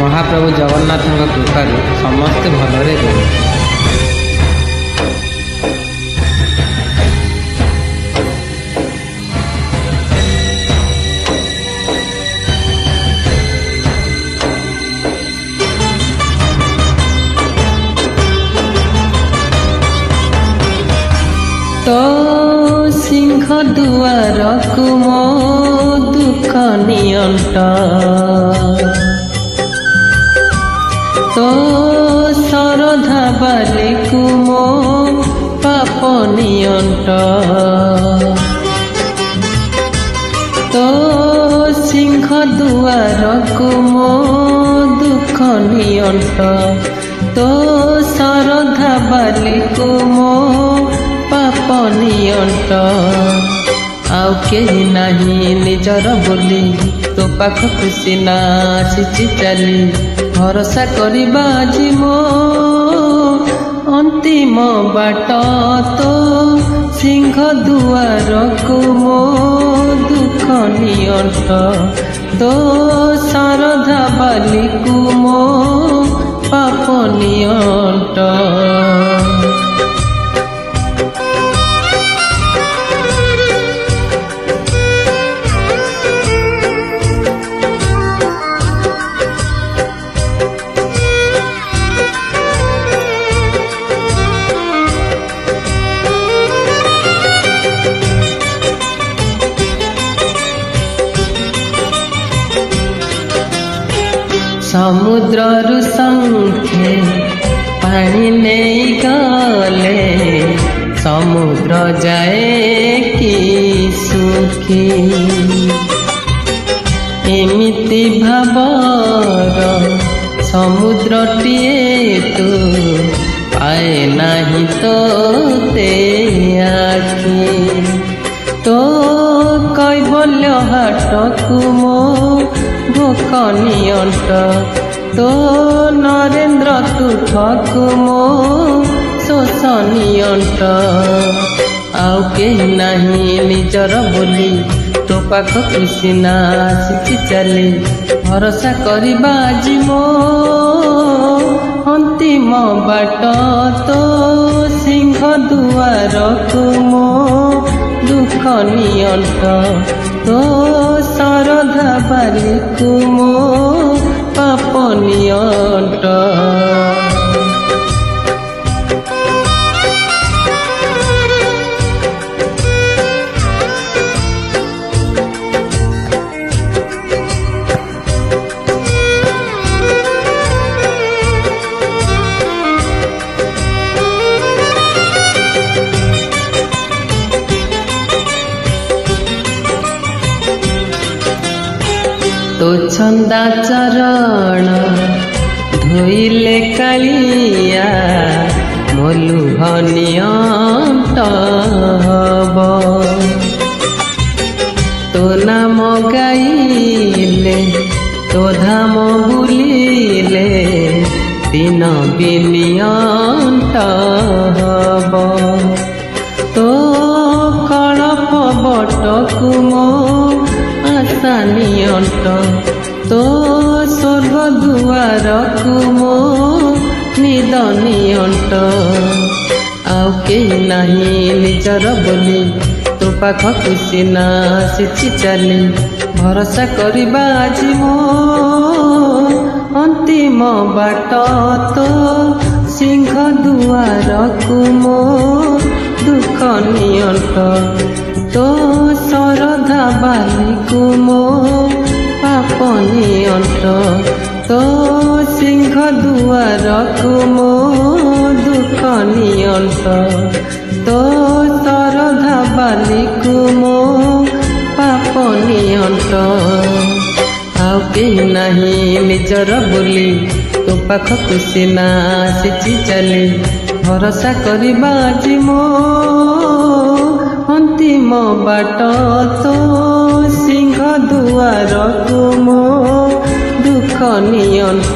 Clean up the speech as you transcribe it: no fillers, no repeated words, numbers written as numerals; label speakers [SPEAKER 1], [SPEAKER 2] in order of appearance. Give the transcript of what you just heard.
[SPEAKER 1] ମହାପ୍ରଭୁ ଜଗନ୍ନାଥଙ୍କ କୃପାରୁ ସମସ୍ତେ ଭଲରେ ରୁହନ୍ତି।
[SPEAKER 2] तो सिंह दुआरकु मो दुख नियंट तो सरधा बालिकु मो पाप नियंट तो सिंह दुआरकु मो दुख नियंट तो सरधा बालिकु मो पाप नियंट आउ केही नाही निजर बोली तो पाखकु सिना आसिछि चाली भरोसा करिबा आजि मो अंतिम बाट तो सिंह दुआरकु मो दुख नियंट तो शारदा बालिकु मो पाप नियंट समुद्ररु संखे पानी नहीं गले समुद्र जाए कि सुखी एमिति भावर समुद्रटिए तू पाए नहीं तो ते आखी तो कैबल्य हाटकु मो भोक नियंट तो नरेन्द्र तुठकु मो शोष नियंट आउ केही नाही निजर बोली तो पाखकु सिना आसिछि चाली भरोसा करिबा आजि मो अंतिम बाट तो सिंह दुआरकु मो दुख नियंट तो शारदा बालिकु मो पाप नियंट तो छंदा चरण धोइले कालिया मोलु नियंट हब तो नाम गाइले तो धाम बुलिले दिन बिनियंट हब तो कलप बटकु मो आशा नियंट तो स्वर्ग दुआरकु मो निद नियंट आउ केही नाही निजर बोली तो पाखकु सिना आसिछि चाली भरोसा करिबा आजि मो अंतिम बाट तो सिंह दुआरकु मो दुख नियंट तो शारदा बालिकु मो पाप नियंट तो सिंह दुआरकु मो दुख नियंट तो शारदा बालिकु मो पाप नियंट आउ केही नाही निजर बोली तो पाखकु सिना आसिछि चाली भरोसा करिबा आजि मो अंतिम बाट तो सिंह दुआरकु मो दुख नियंट।